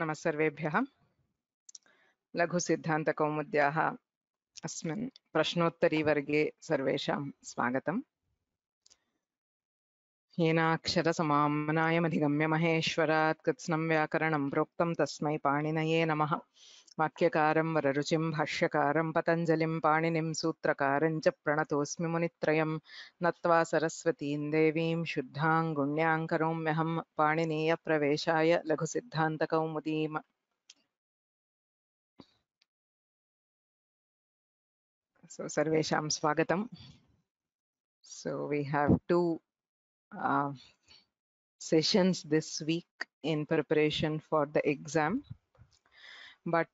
नमः सर्वेभ्यः। लघुसिद्धान्तकौमुद्याः अस्मिन् प्रश्नोत्तरीवर्गे सर्वेषां स्वागतम्। येनाक्षरसमाम्नायमधिगम्य महेश्वरात् कृत्स्नं व्याकरणं प्रोक्तं तस्मै पाणिनये नमः। वाक्यकारं वररुचिं भाष्यकारं पतञ्जलिं पाणिनिं सूत्रकारं च प्रणतोऽस्मि मुनित्रयं नत्वा सरस्वतीं देवीं शुद्धां गुण्यां करोम्यहं पाणिनीयप्रवेशाय लघुसिद्धान्तकौमुदीम्। So सर्वेषां स्वागतम्. So we have two sessions this week in preparation for the exam. But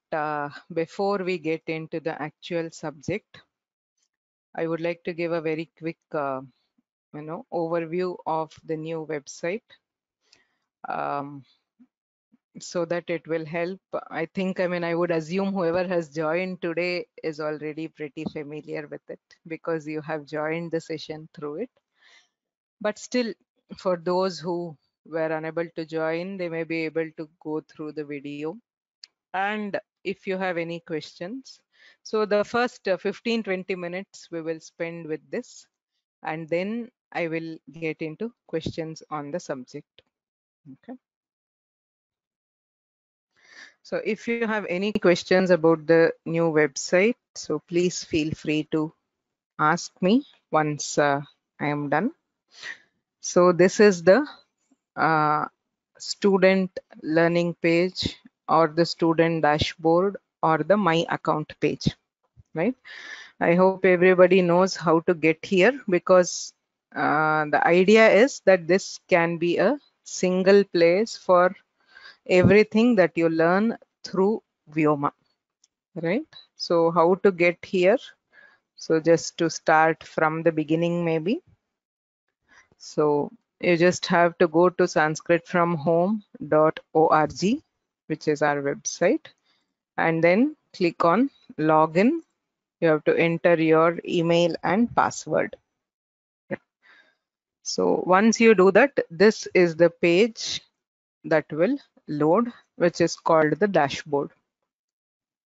before we get into the actual subject, I would like to give a very quick, overview of the new website, so that it will help. I would assume whoever has joined today is already pretty familiar with it because you have joined the session through it. But still, for those who were unable to join, they may be able to go through the video. And if you have any questions, so the first 15-20 minutes we will spend with this, and then I will get into questions on the subject. Okay. So if you have any questions about the new website, so please feel free to ask me once I am done. So this is the student learning page or the student dashboard or the my account page, right? I hope everybody knows how to get here, because the idea is that this can be a single place for everything that you learn through Vyoma, right? So how to get here? So just to start from the beginning maybe. So you just have to go to sanskritfromhome.org, which is our website, and then click on login. You have to enter your email and password. So once you do that, this is the page that will load, which is called the dashboard.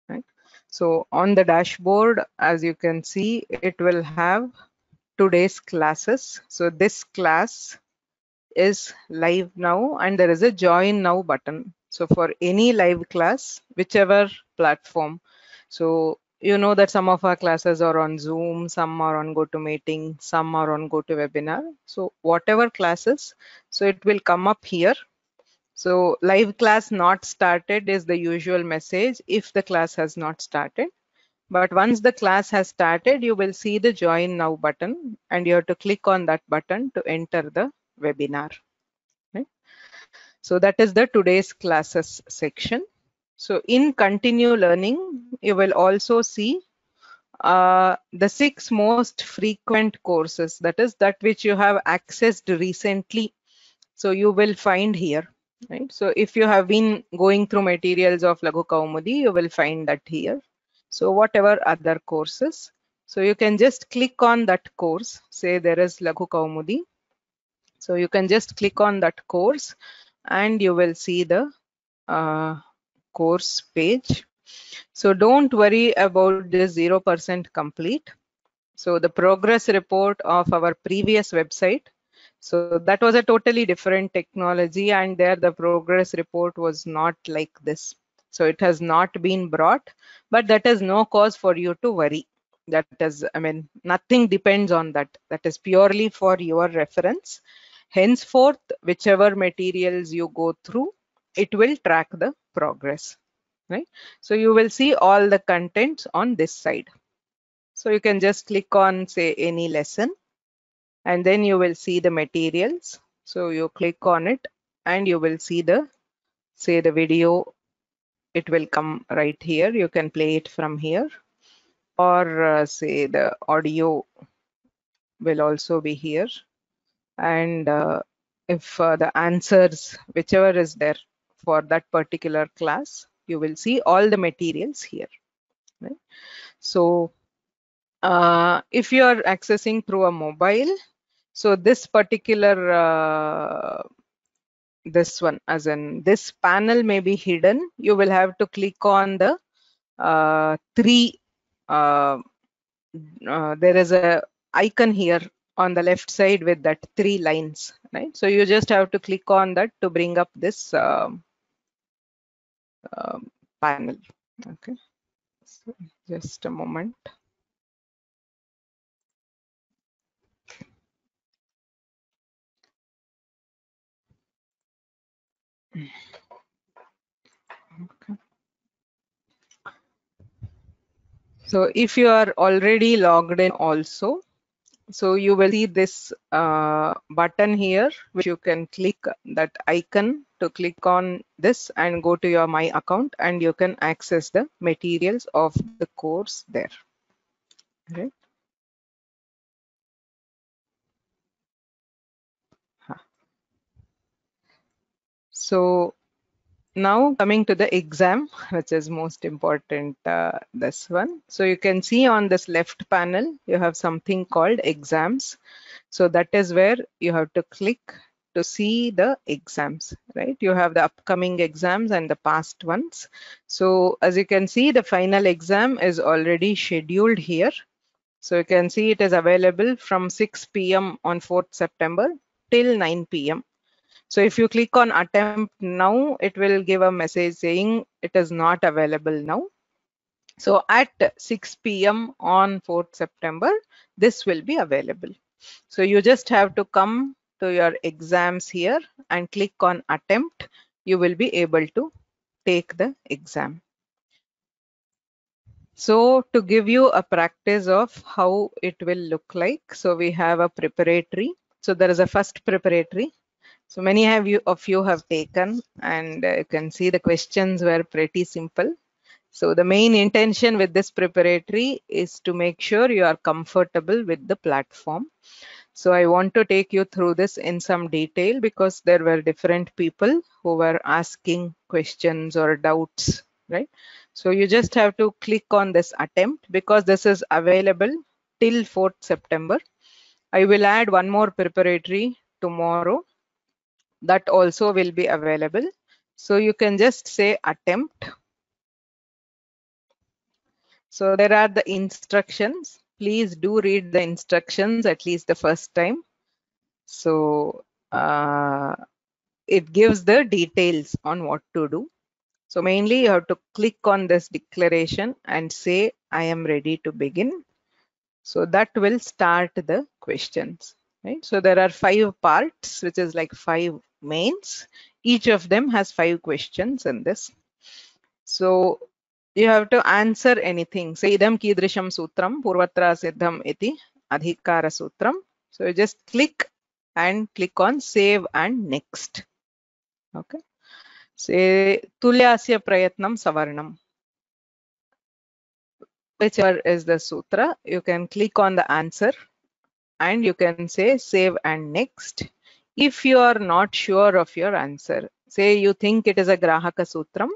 Right? So on the dashboard, as you can see, it will have today's classes. So this class is live now, and there is a join now button. So for any live class, whichever platform, so you know that some of our classes are on Zoom, some are on GoToMeeting, some are on GoToWebinar. So whatever classes, so it will come up here. So live class not started is the usual message if the class has not started. But once the class has started, you will see the join now button, and you have to click on that button to enter the webinar. Right? So that is the today's classes section. So in continue learning, you will also see the 6 most frequent courses, that is that which you have accessed recently. So you will find here, right? So if you have been going through materials of Laghu Kaumudi, you will find that here. So whatever other courses, so you can just click on that course. Say there is Laghu Kaumudi. So you can just click on that course and you will see the course page. So don't worry about this 0% complete. So the progress report of our previous website, so that was a totally different technology, and there the progress report was not like this. So it has not been brought, but that is no cause for you to worry. That is, nothing depends on that. That is purely for your reference. Henceforth, whichever materials you go through, it will track the progress, right? So you will see all the contents on this side. So you can just click on, say, any lesson, and then you will see the materials. So you click on it and you will see the, say, the video. It will come right here. You can play it from here, or say the audio will also be here. And if the answers, whichever is there for that particular class, you will see all the materials here, right? So if you are accessing through a mobile, so this particular this one, as in this panel may be hidden, you will have to click on the three. There is a icon here on the left side with that 3 lines, right? So you just have to click on that to bring up this panel. Okay, so just a moment. Okay. So if you are already logged in also, so you will see this button here, which you can click that icon to click on this and go to your My Account, and you can access the materials of the course there. Right? So now coming to the exam, which is most important, this one. So you can see on this left panel, you have something called exams. So that is where you have to click to see the exams, right? You have the upcoming exams and the past ones. So as you can see, the final exam is already scheduled here. So you can see it is available from 6 p.m. on 4th September till 9 p.m. So if you click on attempt now, it will give a message saying it is not available now. So at 6 p.m. on 4th September, this will be available. So you just have to come to your exams here and click on attempt. You will be able to take the exam. So to give you a practice of how it will look like, so we have a preparatory. So there is a first preparatory. So many of you have taken, and you can see the questions were pretty simple. So the main intention with this preparatory is to make sure you are comfortable with the platform. So I want to take you through this in some detail because there were different people who were asking questions or doubts, right? So you just have to click on this attempt because this is available till 4th September. I will add one more preparatory tomorrow that also will be available. So you can just say attempt. So there are the instructions. Please do read the instructions at least the first time. So it gives the details on what to do. So mainly you have to click on this declaration and say, I am ready to begin. So that will start the questions, right? So there are 5 parts, which is like 5 mains. Each of them has 5 questions in this. So you have to answer anything. Say idam kidrisham sutram purvatra siddham iti adhikara sutram. So you just click on save and next. Okay. Say tulyasya prayatnam savarnam. Whichever is the sutra, you can click on the answer and you can say save and next. If you are not sure of your answer, say you think it is a Grahaka Sutram,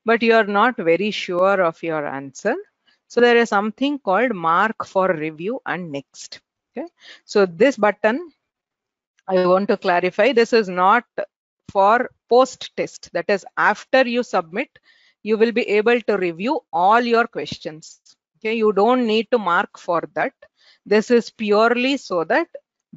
but you are not very sure of your answer. So there is something called mark for review and next. Okay. So this button, I want to clarify, this is not for post test. That is, after you submit, you will be able to review all your questions. Okay, you don't need to mark for that. This is purely so that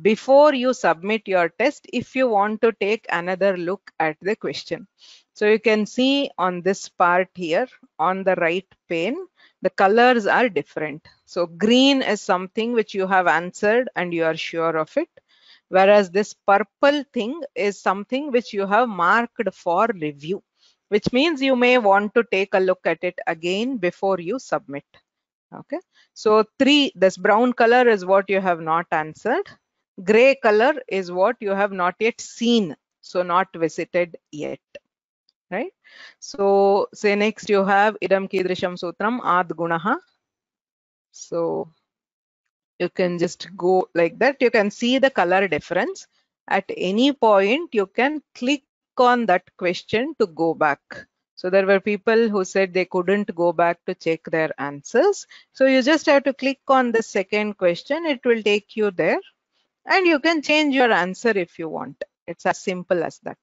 before you submit your test, if you want to take another look at the question. So you can see on this part here on the right pane, the colors are different. So green is something which you have answered and you are sure of it. Whereas this purple thing is something which you have marked for review, which means you may want to take a look at it again before you submit. Okay. So this brown color is what you have not answered. Gray color is what you have not yet seen. So not visited yet. Right. So say next you have idam kidrisham sutram ad gunaha. So you can just go like that. You can see the color difference. At any point, you can click on that question to go back. So there were people who said they couldn't go back to check their answers. So you just have to click on the second question. It will take you there and you can change your answer if you want. It's as simple as that.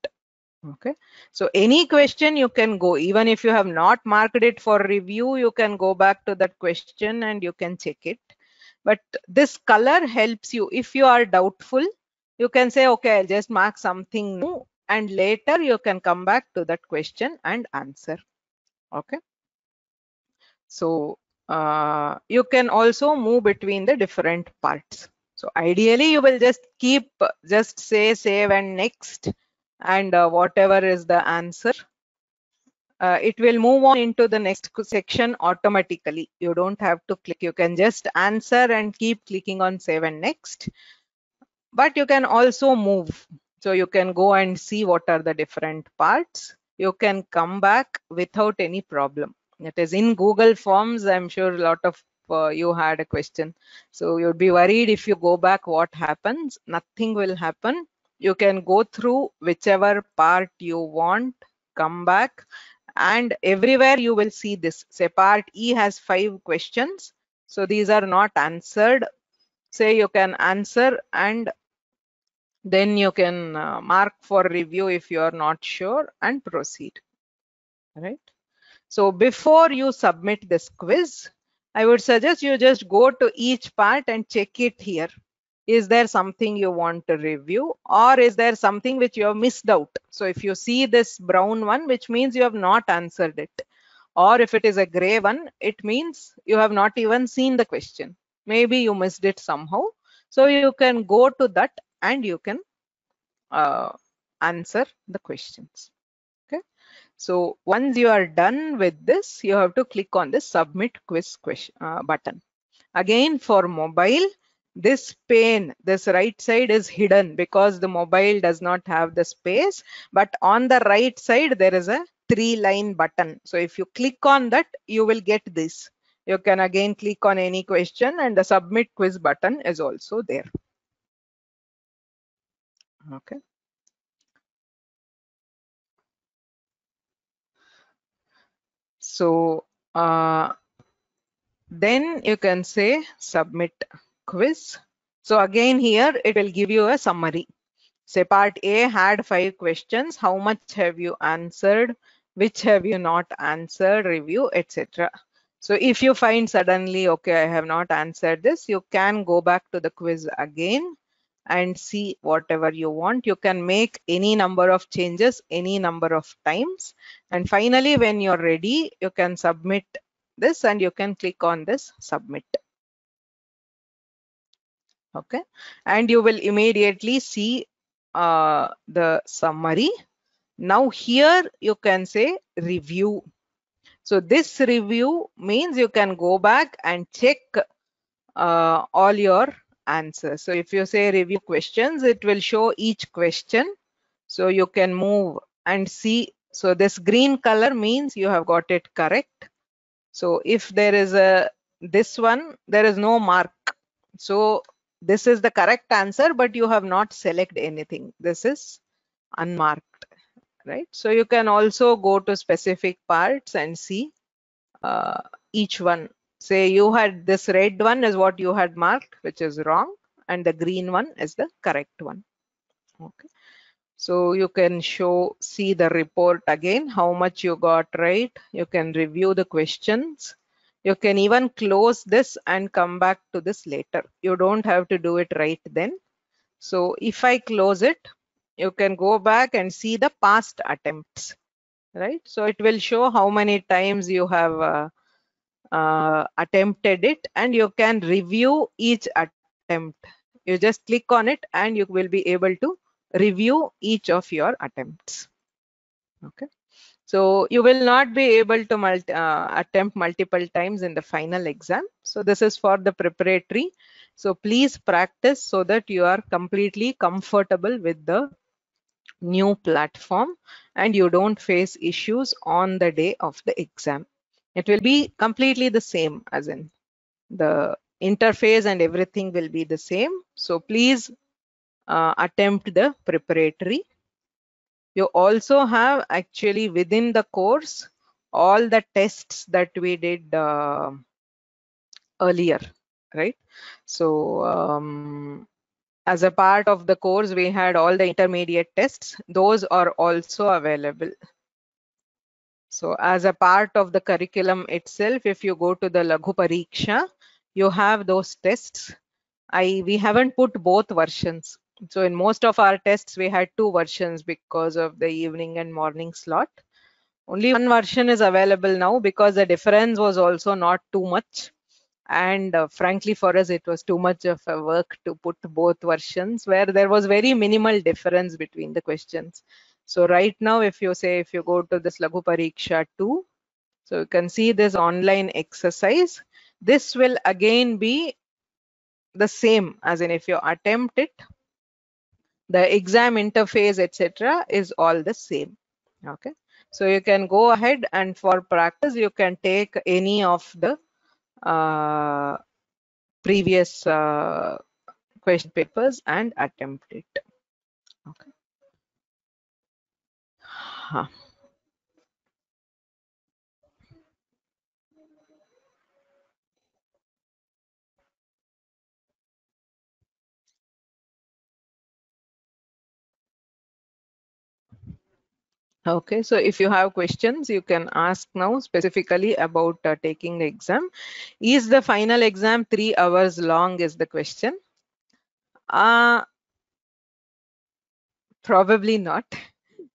Okay, so any question you can go, even if you have not marked it for review, you can go back to that question and you can check it. But this color helps you. If you are doubtful, you can say, okay, I'll just mark something new, and later you can come back to that question and answer. Okay, so you can also move between the different parts. So ideally you will just keep, just say save and next, and whatever is the answer, it will move on into the next section automatically. You don't have to click, you can just answer and keep clicking on save and next. But you can also move, so you can go and see what are the different parts. You can come back without any problem. It is in Google Forms. I'm sure a lot of you had a question, so you'd be worried if you go back what happens. Nothing will happen. You can go through whichever part you want, come back, and everywhere you will see this. Say part E has 5 questions, so these are not answered. Say you can answer, and then you can mark for review if you are not sure and proceed. Right. So before you submit this quiz, I would suggest you just go to each part and check it here. Is there something you want to review, or is there something which you have missed out? So if you see this brown one, which means you have not answered it, or if it is a gray one, it means you have not even seen the question. Maybe you missed it somehow. So you can go to that and you can uh, answer the questions. Okay, so once you are done with this, you have to click on the submit quiz question button. Again, for mobile, this pane, this right side is hidden because the mobile does not have the space, but on the right side there is a 3-line button. So if you click on that, you will get this. You can again click on any question, and the submit quiz button is also there. Okay. So then you can say submit quiz. So again here it will give you a summary. Say part A had 5 questions. How much have you answered? Which have you not answered? Review, etc. So if you find suddenly, okay, I have not answered this, you can go back to the quiz again and see whatever you want. You can make any number of changes any number of times. And finally, when you're ready, you can submit this and you can click on this submit. Okay, and you will immediately see the summary. Now here you can say review. So this review means you can go back and check all your answers. So if you say review questions, it will show each question. So you can move and see. So this green color means you have got it correct. So if there is a this one, there is no mark. So this is the correct answer, but you have not selected anything. This is unmarked, right? So you can also go to specific parts and see uh, each one. Say you had this red one is what you had marked, which is wrong, and the green one is the correct one. Okay. So you can see the report again, how much you got right. You can review the questions. You can even close this and come back to this later. You don't have to do it right then. So if I close it, you can go back and see the past attempts, right? So it will show how many times you have attempted it, and you can review each attempt. You just click on it and you will be able to review each of your attempts. Okay, so you will not be able to attempt multiple times in the final exam. So this is for the preparatory. So please practice so that you are completely comfortable with the new platform and you don't face issues on the day of the exam. It will be completely the same, as in the interface and everything will be the same. So please attempt the preparatory. You also have actually within the course all the tests that we did earlier, right? So as a part of the course, we had all the intermediate tests. Those are also available. So as a part of the curriculum itself, if you go to the Laghu Pariksha, you have those tests. We haven't put both versions. So in most of our tests, we had two versions because of the evening and morning slot. Only one version is available now because the difference was also not too much. And frankly, for us, it was too much of a work to put both versions where there was very minimal difference between the questions. So right now, if you go to this Laghu Pariksha 2, so you can see this online exercise. This will again be the same, as in if you attempt it, the exam interface, etc., is all the same. Okay, so you can go ahead and for practice, you can take any of the previous question papers and attempt it. Okay. Huh. Okay, so if you have questions, you can ask now specifically about taking the exam. Is the final exam 3 hours long is the question. Probably not.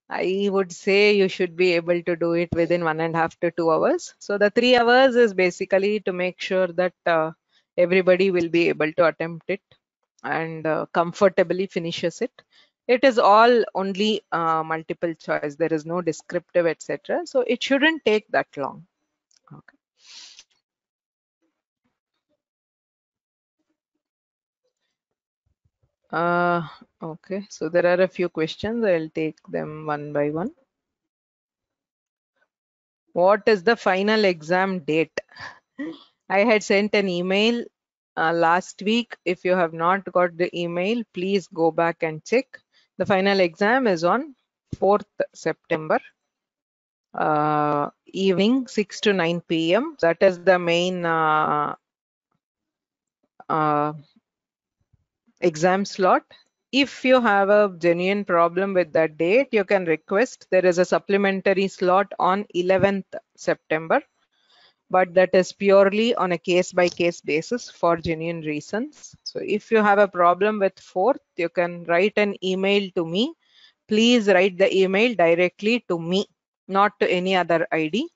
I would say you should be able to do it within 1.5 to 2 hours. So the 3 hours is basically to make sure that everybody will be able to attempt it and comfortably finishes it. It is all only multiple choice. There is no descriptive, etc. So it shouldn't take that long. Okay. Okay, so there are a few questions. I'll take them one by one. What is the final exam date? I had sent an email last week. If you have not got the email, please go back and check. The final exam is on 4th September, evening 6 to 9 p.m. That is the main exam slot. If you have a genuine problem with that date, you can request. There is a supplementary slot on 11th September. But that is purely on a case-by-case basis for genuine reasons. So if you have a problem with 4th, you can write an email to me. Please write the email directly to me, not to any other ID.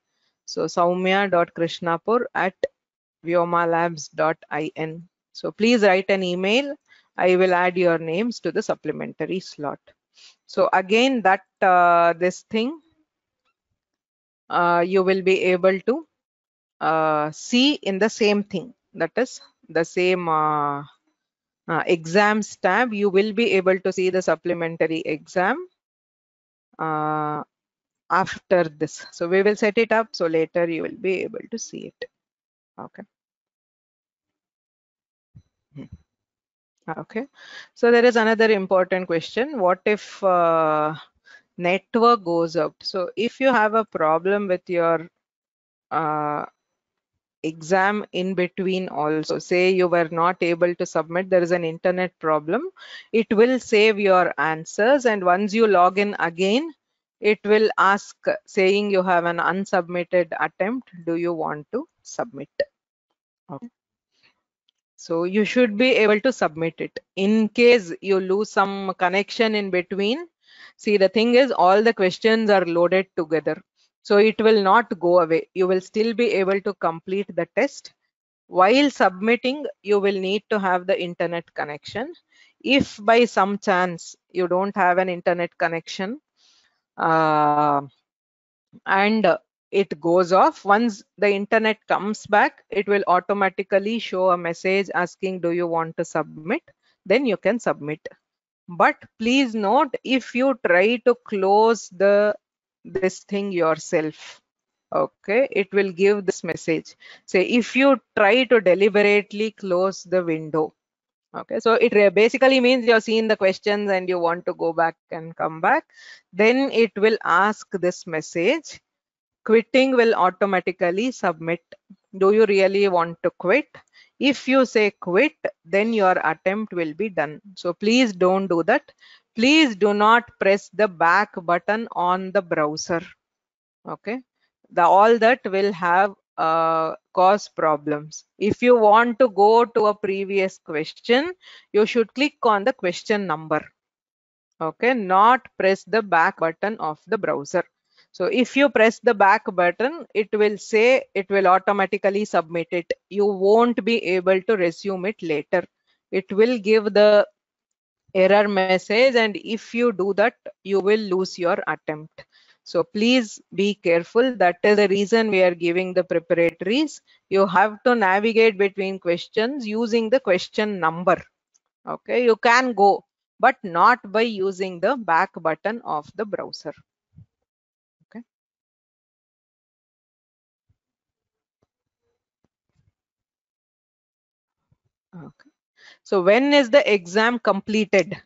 So soumya.krishnapur@vyomalabs.in. So please write an email. I will add your names to the supplementary slot. So again, that this thing you will be able to see in the same thing, that is the same exams tab. You will be able to see the supplementary exam after this. So we will set it up, so later you will be able to see it. Okay. Okay, so there is another important question. What if network goes out? So if you have a problem with your exam in between, also say you were not able to submit, there is an internet problem, it will save your answers, and once you log in again, it will ask saying you have an unsubmitted attempt, do you want to submit? Okay. So you should be able to submit it. In case you lose some connection in between, see, the thing is all the questions are loaded together, so it will not go away. You will still be able to complete the test. While submitting, you will need to have the internet connection. If by some chance you don't have an internet connection and it goes off, once the internet comes back, it will automatically show a message asking, do you want to submit? Then you can submit. But please note, if you try to close this thing yourself, okay, it will give this message. Say if you try to deliberately close the window, okay, so it basically means you're seeing the questions and you want to go back and come back, then it will ask this message, quitting will automatically submit. Do you really want to quit? If you say quit, then your attempt will be done. So please don't do that. Please do not press the back button on the browser. Okay, all that will have cause problems. If you want to go to a previous question, you should click on the question number. Okay, not press the back button of the browser. So if you press the back button, it will say it will automatically submit it. You won't be able to resume it later. It will give the error message, and if you do that, you will lose your attempt. So please be careful. That is the reason we are giving the preparatories. You have to navigate between questions using the question number. Okay, you can go, but not by using the back button of the browser. Okay. Okay. So when is the exam completed?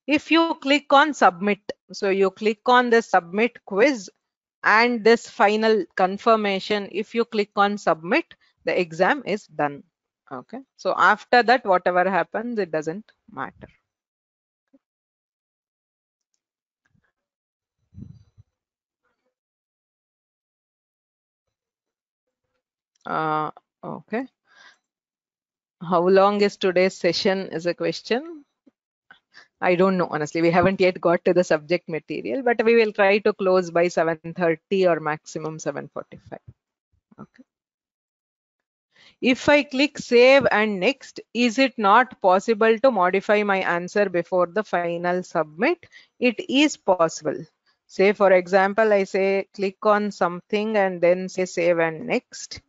If you click on submit, so you click on the submit quiz and this final confirmation, if you click on submit, the exam is done. Okay, so after that, whatever happens, it doesn't matter. Okay, how long is today's session is a question. I don't know, honestly. We haven't yet got to the subject material, but we will try to close by 7:30 or maximum 7:45. Okay. If I click save and next, is it not possible to modify my answer before the final submit? It is possible. Say, for example, I say click on something and then say save and next.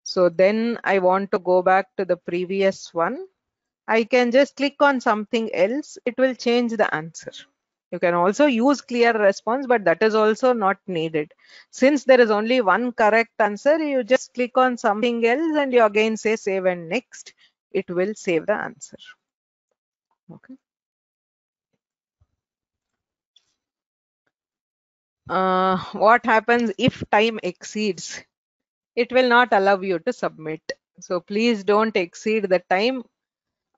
So then I want to go back to the previous one. I can just click on something else. It will change the answer. You can also use clear response, but that is also not needed. Since there is only one correct answer, you just click on something else and you again say save and next. It will save the answer. Okay. What happens if time exceeds? It will not allow you to submit. So please don't exceed the time.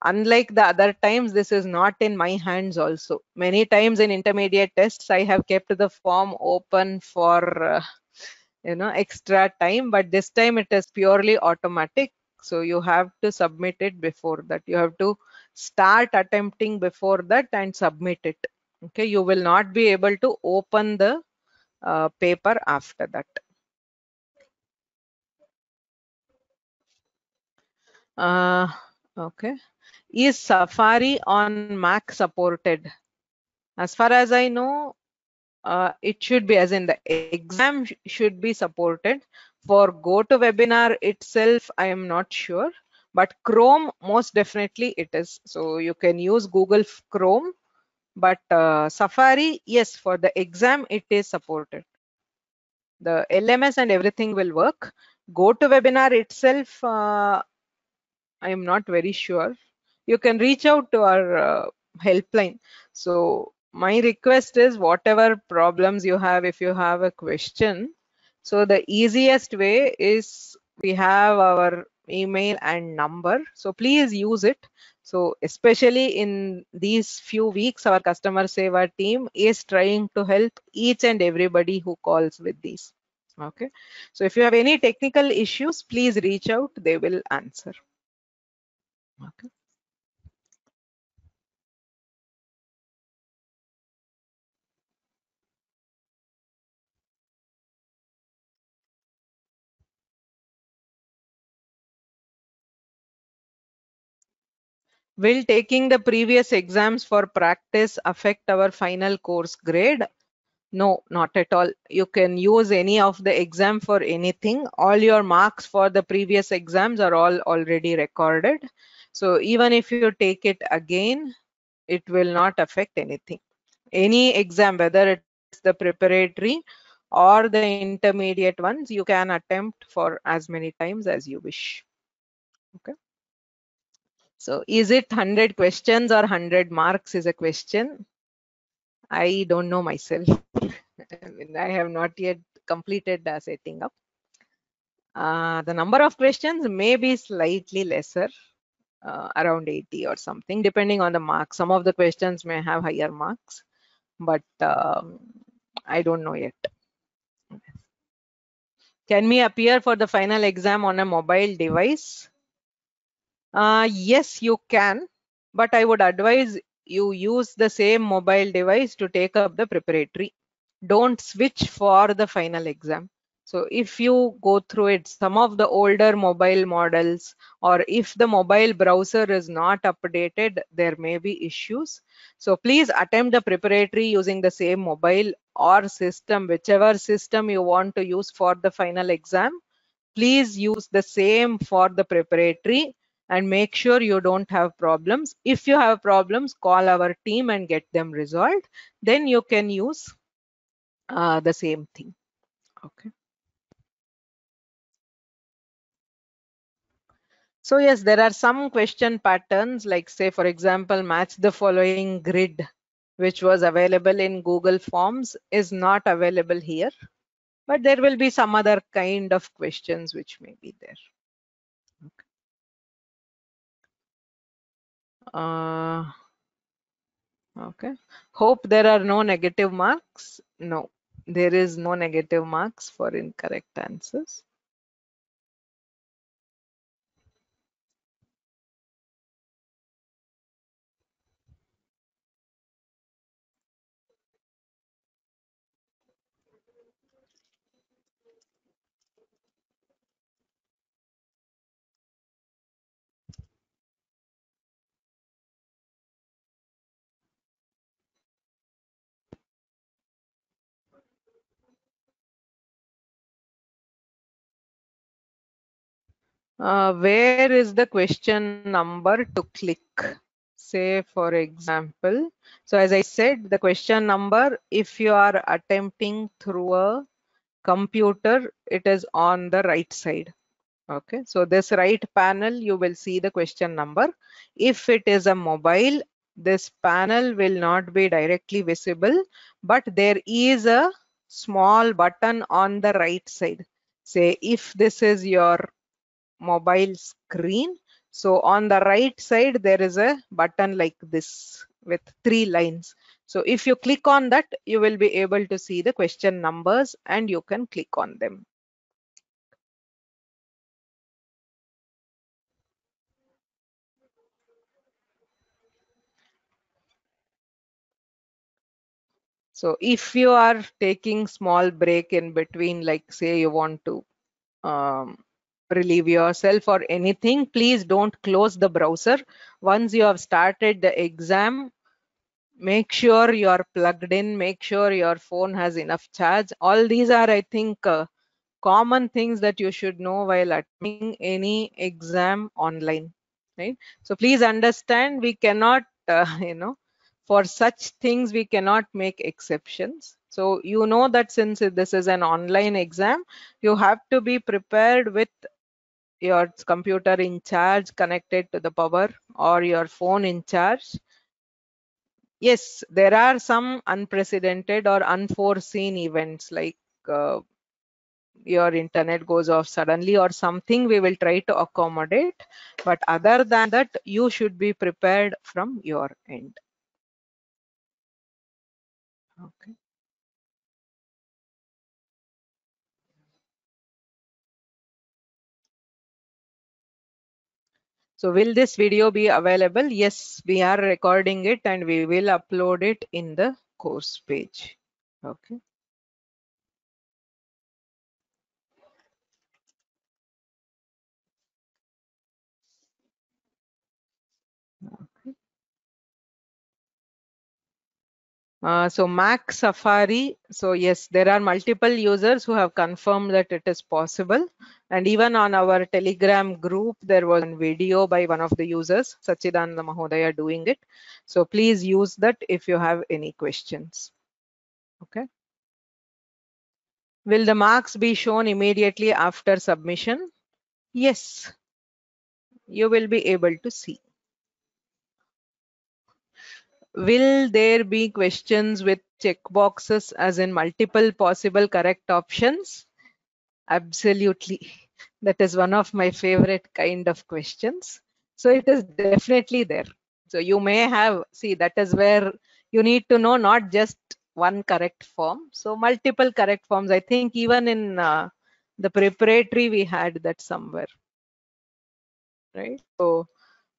Unlike the other times, this is not in my hands also. Many times in intermediate tests, I have kept the form open for extra time, but this time it is purely automatic. So you have to submit it before that. You have to start attempting before that and submit it. Okay, you will not be able to open the paper after that. Okay, is Safari on Mac supported? As far as I know, it should be, as in the exam should be supported. For GoToWebinar itself, I am not sure, but Chrome most definitely it is. So you can use Google Chrome, but Safari, yes, for the exam it is supported. The LMS and everything will work. GoToWebinar itself, I am not very sure. You can reach out to our helpline. So my request is, whatever problems you have, if you have a question, so the easiest way is we have our email and number. So please use it. So especially in these few weeks, our customer seva team is trying to help each and everybody who calls with these. Okay. So if you have any technical issues, please reach out. They will answer. Okay. Will taking the previous exams for practice affect our final course grade? No, not at all. You can use any of the exam for anything. All your marks for the previous exams are all already recorded. So even if you take it again, it will not affect anything. Any exam, whether it's the preparatory or the intermediate ones, you can attempt for as many times as you wish. Okay. So is it 100 questions or 100 marks is a question? I don't know myself. I have not yet completed the setting up. The number of questions may be slightly lesser, around 80 or something, depending on the marks. Some of the questions may have higher marks, but I don't know yet. Can we appear for the final exam on a mobile device? Yes, you can, but I would advise you use the same mobile device to take up the preparatory. Don't switch for the final exam. So if you go through it, some of the older mobile models, or if the mobile browser is not updated, there may be issues. So please attempt the preparatory using the same mobile or system, whichever system you want to use for the final exam. Please use the same for the preparatory and make sure you don't have problems. If you have problems, call our team and get them resolved. Then you can use the same thing. Okay. So yes, there are some question patterns, like say for example, match the following grid, which was available in Google Forms, is not available here, but there will be some other kind of questions which may be there. Okay. Hope there are no negative marks. No, there is no negative marks for incorrect answers. Where is the question number to click? Say for example, so as I said, the question number, if you are attempting through a computer, it is on the right side. Okay, so this right panel, you will see the question number. If it is a mobile, this panel will not be directly visible, but there is a small button on the right side. Say if this is your mobile screen, so on the right side there is a button like this with 3 lines. So if you click on that, you will be able to see the question numbers and you can click on them. So if you are taking small break in between, like say you want to um, relieve yourself or anything, please don't close the browser. Once you have started the exam, make sure you are plugged in, make sure your phone has enough charge. All these are, I think, common things that you should know while attending any exam online, right? So please understand, we cannot for such things we cannot make exceptions. So you know that since this is an online exam, you have to be prepared with your computer in charge, connected to the power, or your phone in charge. Yes, there are some unprecedented or unforeseen events, like your internet goes off suddenly or something, we will try to accommodate, but other than that, you should be prepared from your end. Okay. So will this video be available? Yes, we are recording it and we will upload it in the course page. Okay. So Mac Safari, so yes, there are multiple users who have confirmed that it is possible. And even on our Telegram group, there was a video by one of the users, Sachidananda Mahodaya, doing it. So please use that if you have any questions. Okay. Will the marks be shown immediately after submission? Yes, you will be able to see. Will there be questions with checkboxes as in multiple possible correct options? Absolutely. That is one of my favorite kind of questions. So it is definitely there. So you may have, see, that is where you need to know not just one correct form. So multiple correct forms. I think even in the preparatory we had that somewhere, right? So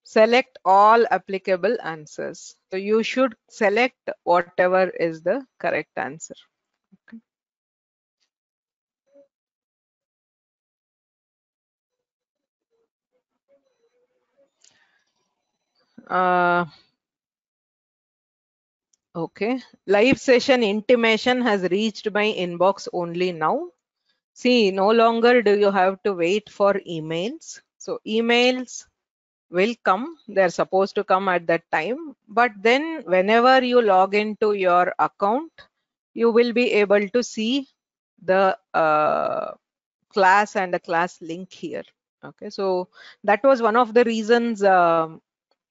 select all applicable answers. So you should select whatever is the correct answer. Okay. Uh, okay. Live session intimation has reached my inbox only now. See, no longer do you have to wait for emails. So emails will come. They're supposed to come at that time. But then whenever you log into your account, you will be able to see the class and a class link here. Okay, so that was one of the reasons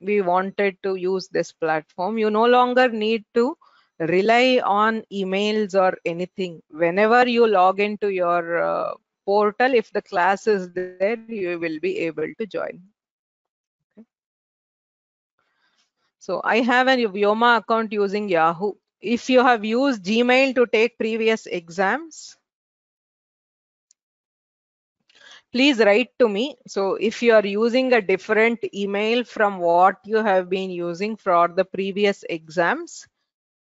we wanted to use this platform. You no longer need to rely on emails or anything. Whenever you log into your portal, if the class is there, you will be able to join. Okay. So I have a Vyoma account using Yahoo. If you have used Gmail to take previous exams, please write to me. So if you are using a different email from what you have been using for the previous exams,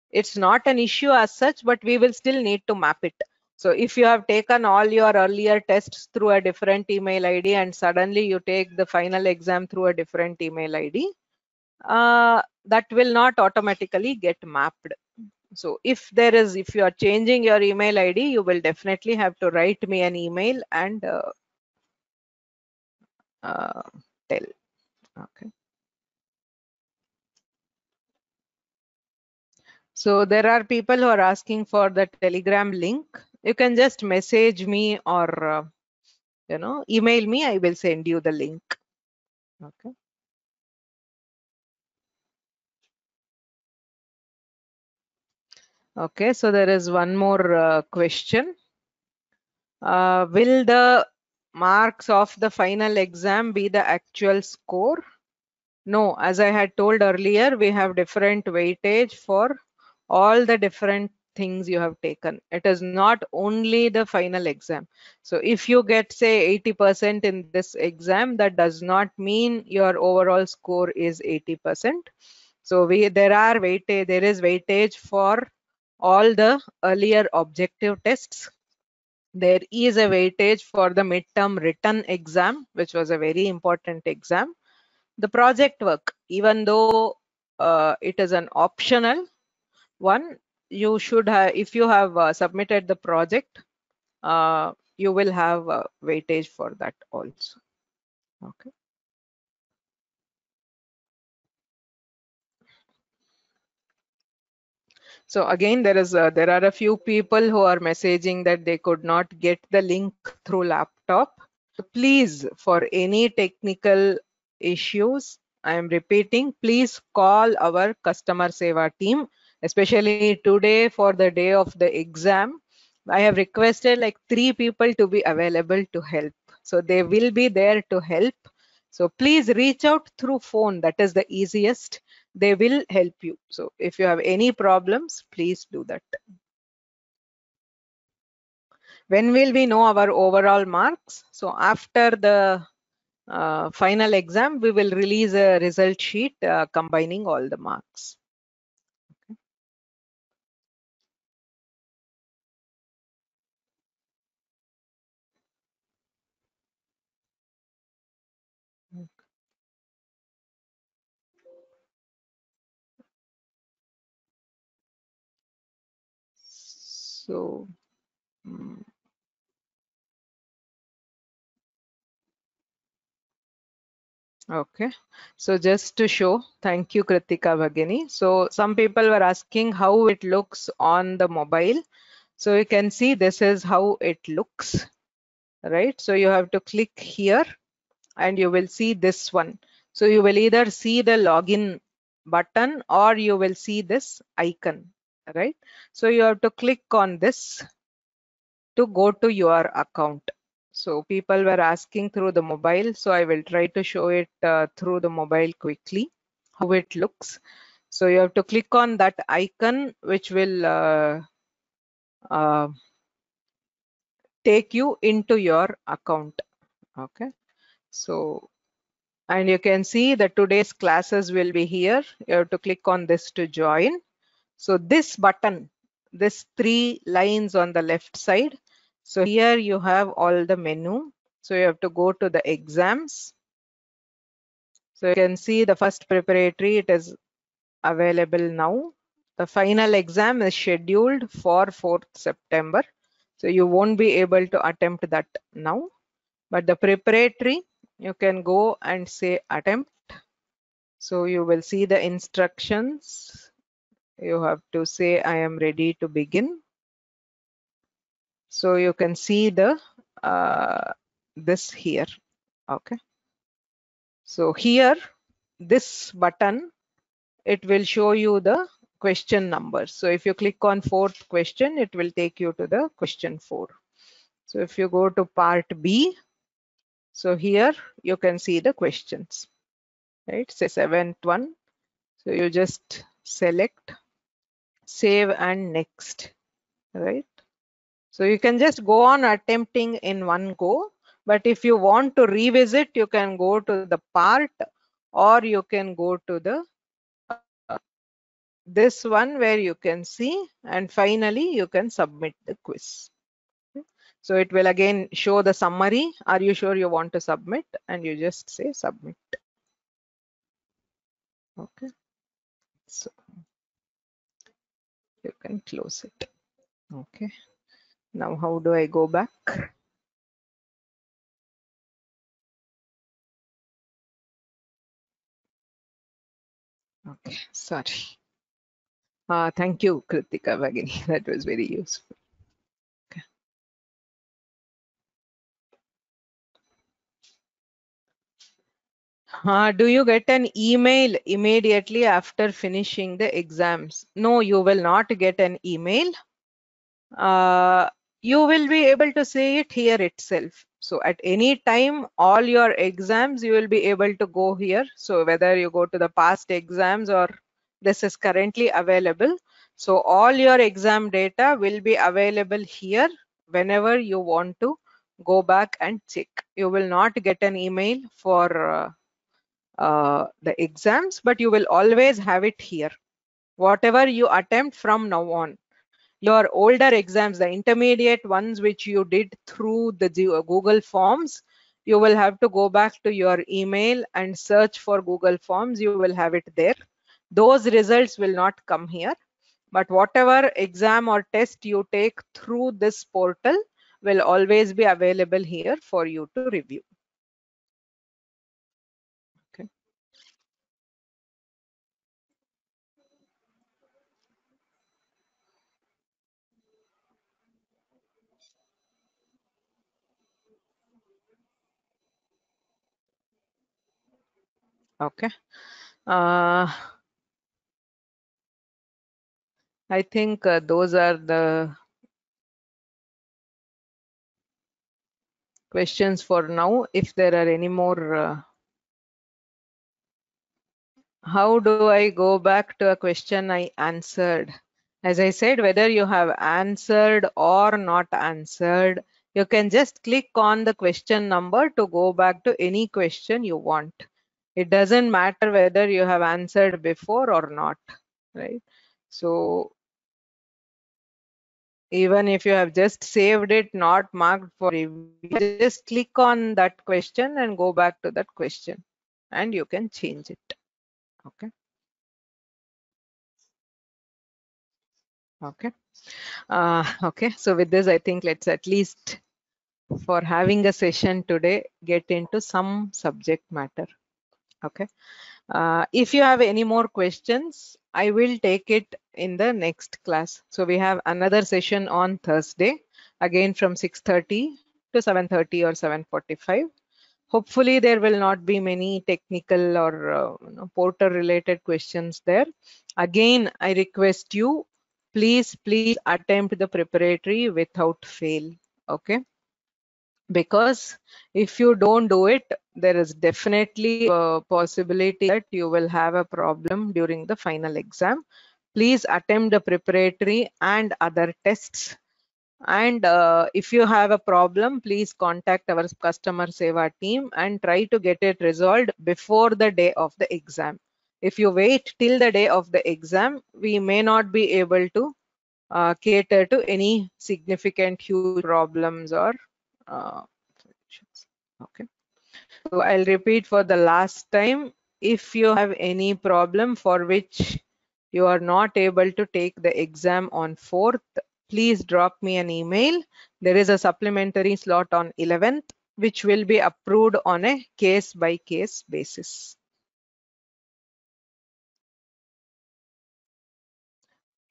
it's not an issue as such, but we will still need to map it. So if you have taken all your earlier tests through a different email ID and suddenly you take the final exam through a different email ID, that will not automatically get mapped. So if you are changing your email ID, you will definitely have to write me an email and uh, tell. Okay. So there are people who are asking for the Telegram link. You can just message me or email me. I will send you the link. Okay. Okay. So there is one more question. Will the marks of the final exam be the actual score? No, as I had told earlier, we have different weightage for all the different things you have taken. It is not only the final exam. So if you get say 80% in this exam, that does not mean your overall score is 80%. So there is weightage for all the earlier objective tests. There is a weightage for the midterm written exam, which was a very important exam. The project work, even though it is an optional one, you should have, if you have submitted the project, you will have weightage for that also. Okay. So again, there are a few people who are messaging that they could not get the link through laptop. So please, for any technical issues, I am repeating, please call our customer seva team, especially today for the day of the exam. I have requested like 3 people to be available to help. So they will be there to help. So please reach out through phone. That is the easiest. They will help you. So if you have any problems, please do that. When will we know our overall marks? So after the final exam, we will release a result sheet combining all the marks. Okay. So, mm, okay. So just to show, thank you, Kritika Bhagini. So some people were asking how it looks on the mobile. So you can see this is how it looks, right? So you have to click here and you will see this one. So you will either see the login button or you will see this icon, right? So you have to click on this to go to your account. So people were asking through the mobile, so I will try to show it through the mobile quickly, how it looks. So you have to click on that icon, which will uh, take you into your account. Okay, so and you can see that today's classes will be here. You have to click on this to join. So this button, this three lines on the left side. So here you have all the menu. So you have to go to the exams. So you can see the first preparatory, it is available now. The final exam is scheduled for 4th September. So you won't be able to attempt that now. But the preparatory, you can go and say attempt. So you will see the instructions. You have to say I am ready to begin. So you can see the this here. Okay. So here, this button, it will show you the question number. So if you click on 4th question, it will take you to the question 4. So if you go to part B, so here you can see the questions, right? Say 7th one. So you just select, save and next, right? So you can just go on attempting in one go, but if you want to revisit, you can go to the part, or you can go to the this one where you can see, and finally you can submit the quiz. So it will again show the summary. Are you sure you want to submit? And you just say submit. Okay. So you can close it. Okay. Now how do I go back? Okay, sorry. Thank you, Kritika Vagini. That was very useful. Okay. Do you get an email immediately after finishing the exams? No, you will not get an email. You will be able to see it here itself. So at any time, all your exams, you will be able to go here. So whether you go to the past exams or this is currently available. So all your exam data will be available here whenever you want to go back and check. You will not get an email for the exams, but you will always have it here. Whatever you attempt from now on, your older exams, the intermediate ones which you did through the Google Forms, you will have to go back to your email and search for Google Forms. You will have it there. Those results will not come here, but whatever exam or test you take through this portal will always be available here for you to review. Okay. Okay. I think those are the questions for now. If there are any more, how do I go back to a question I answered? As I said, whether you have answered or not answered, you can just click on the question number to go back to any question you want. It doesn't matter whether you have answered before or not, right? So even if you have just saved it, not marked for review, just click on that question and go back to that question, and you can change it. Okay. Okay. Okay. So with this, I think let's at least for having a session today, get into some subject matter. Okay. If you have any more questions, I will take it in the next class. So we have another session on Thursday, again from 6:30 to 7:30 or 7:45. Hopefully there will not be many technical or portal related questions there. Again, I request you, please attempt the preparatory without fail. Okay. because if you don't do it, there is definitely a possibility that you will have a problem during the final exam. Please attempt the preparatory and other tests. And if you have a problem, please contact our customer seva team and try to get it resolved before the day of the exam. If you wait till the day of the exam, we may not be able to cater to any significant huge problems or okay. So I'll repeat for the last time. If you have any problem for which you are not able to take the exam on 4th, please drop me an email. There is a supplementary slot on 11th, which will be approved on a case by case basis.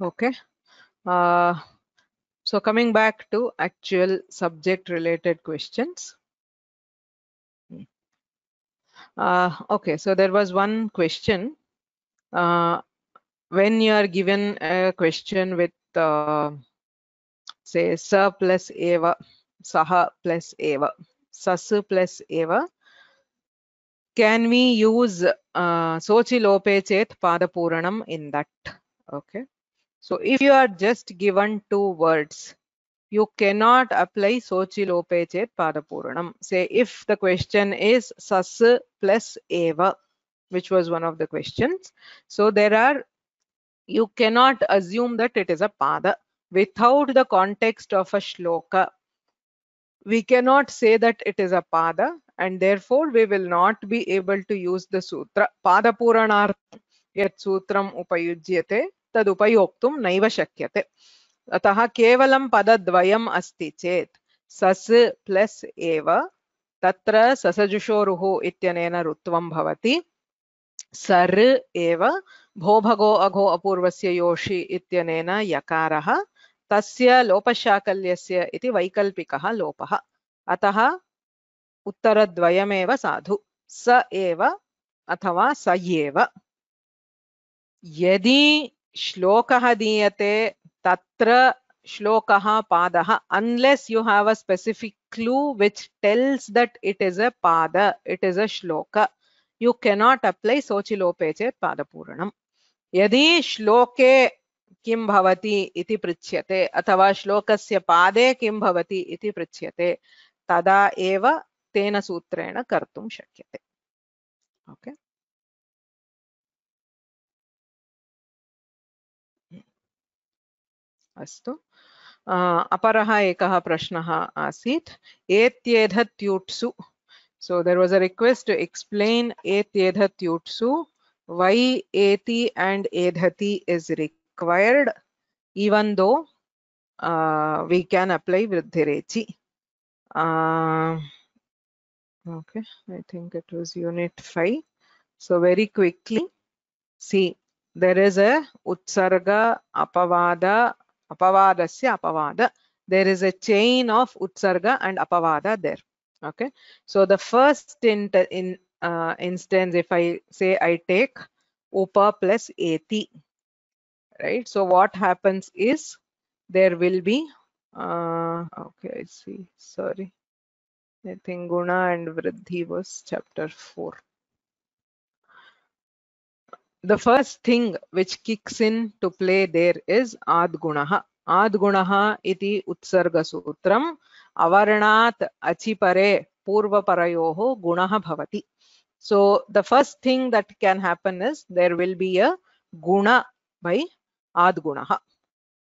Okay. So coming back to actual subject related questions. Okay, so there was one question. When you are given a question with say sa plus eva, saha plus eva, sasu plus eva, can we use sochi lope chet padapuranam in that? Okay, so if you are just given two words, you cannot apply sochi lope chet padapuranam. Say if the question is sas plus eva, which was one of the questions, so there are, you cannot assume that it is a pada without the context of a shloka. We cannot say that it is a pada, and therefore we will not be able to use the sutra. Pada puranartham yat sutram upayujyate tad upayoktum naiva shakyate. अतः केवलं पदद्वयम् अस्ति चेत् सस् plus एव तत्र ससजुषोरुः इत्यनेन रुत्वं भवति, सर् एव भो भगो अघो अपूर्वस्य योषि इत्यनेन यकारः, तस्य लोपशाकल्यस्य इति वैकल्पिकः लोपः, अतः उत्तरद्वयमेव साधु, स एव अथवा स एव. यदि श्लोकः दीयते तत्र श्लोकः पादः, unless you have a specific clue which tells that it is a pada, it is a shloka, you cannot apply sochi lope chet padapuranam. यदि श्लोके किं भवति इति पृच्छ्यते अथवा श्लोकस्य पादे किं भवति इति पृच्छ्यते, तदा एव तेन सूत्रेण कर्तुं शक्यते. ओके. अस्तु. अपरः एकः प्रश्नः आसीत् एत्येधत्युट्सु. So there was a request to explain etyedhatyutsu, why eti and edhati is required, even though we can apply vriddhirechi. Okay, I think it was unit 5. So very quickly, see, there is a utsarga, apavada, apavadasya apavada. There is a chain of utsarga and apavada there. Okay, so the first instance, if I say I take upa plus eti, right? So what happens is there will be okay, I see, sorry, I think guna and vriddhi was chapter 4. The first thing which kicks in to play there is adgunaha. Adgunaha iti utsarga sutram avarnat achipare purvaparayoho gunaha bhavati. So the first thing that can happen is there will be a guna by adgunaha.